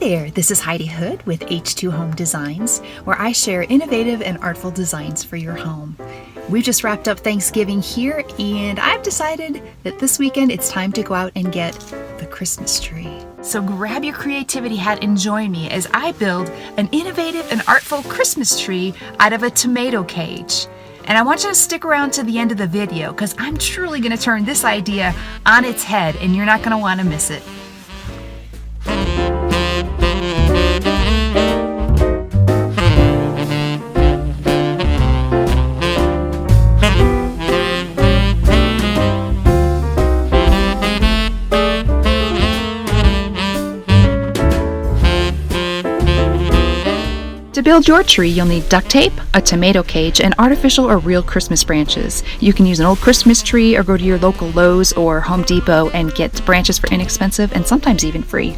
there, this is Heidi Hood with H2 Home Designs, where I share innovative and artful designs for your home. We've just wrapped up Thanksgiving here, and I've decided that this weekend it's time to go out and get the Christmas tree. So grab your creativity hat and join me as I build an innovative and artful Christmas tree out of a tomato cage. And I want you to stick around to the end of the video because I'm truly going to turn this idea on its head and you're not going to want to miss it. To build your tree, you'll need duct tape, a tomato cage, and artificial or real Christmas branches. You can use an old Christmas tree or go to your local Lowe's or Home Depot and get branches for inexpensive and sometimes even free.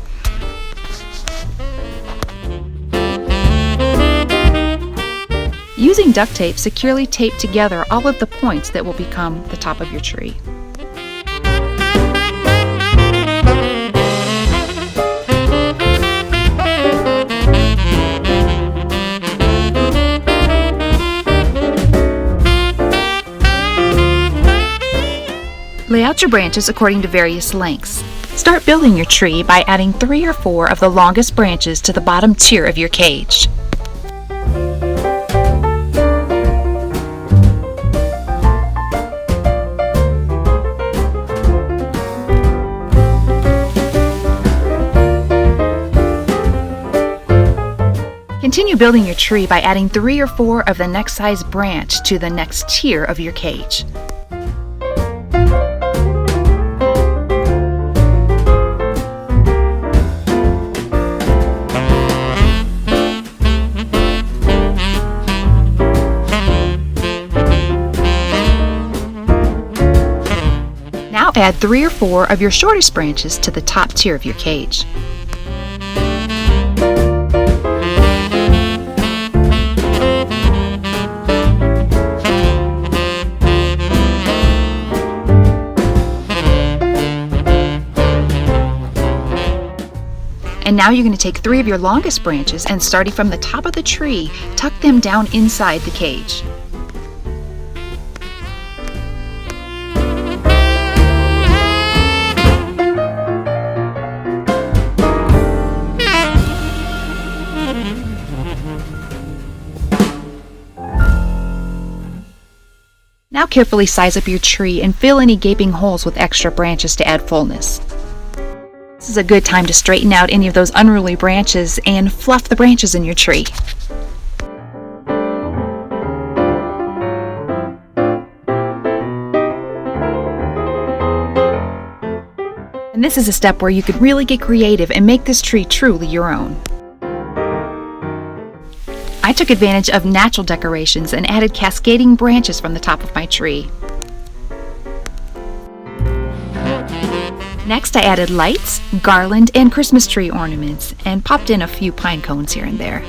Using duct tape, securely tape together all of the points that will become the top of your tree. Lay out your branches according to various lengths. Start building your tree by adding 3 or 4 of the longest branches to the bottom tier of your cage. Continue building your tree by adding 3 or 4 of the next size branch to the next tier of your cage. Now add 3 or 4 of your shortest branches to the top tier of your cage. And now you're going to take 3 of your longest branches and starting from the top of the tree, tuck them down inside the cage. Now carefully size up your tree and fill any gaping holes with extra branches to add fullness. This is a good time to straighten out any of those unruly branches and fluff the branches in your tree. And this is a step where you could really get creative and make this tree truly your own. I took advantage of natural decorations and added cascading branches from the top of my tree. Next, I added lights, garland, and Christmas tree ornaments, and popped in a few pine cones here and there.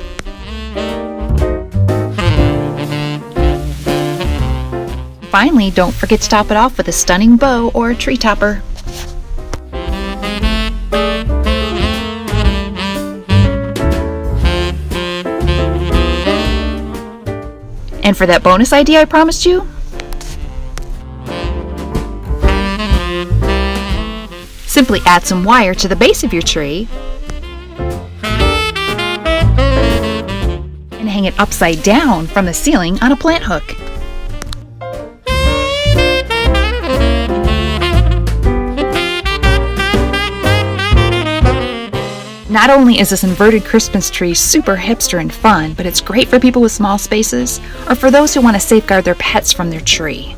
Finally, don't forget to top it off with a stunning bow or a tree topper. And for that bonus idea I promised you, simply add some wire to the base of your tree and hang it upside down from the ceiling on a plant hook. Not only is this inverted Christmas tree super hipster and fun, but it's great for people with small spaces or for those who want to safeguard their pets from their tree.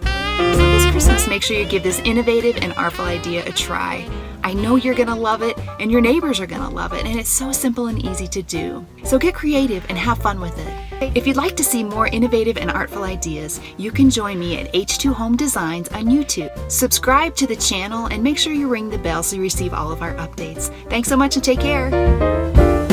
So this Christmas, make sure you give this innovative and artful idea a try. I know you're going to love it, and your neighbors are going to love it, and it's so simple and easy to do. So get creative and have fun with it. If you'd like to see more innovative and artful ideas, you can join me at H2 Home Designs on YouTube. Subscribe to the channel and make sure you ring the bell so you receive all of our updates. Thanks so much and take care.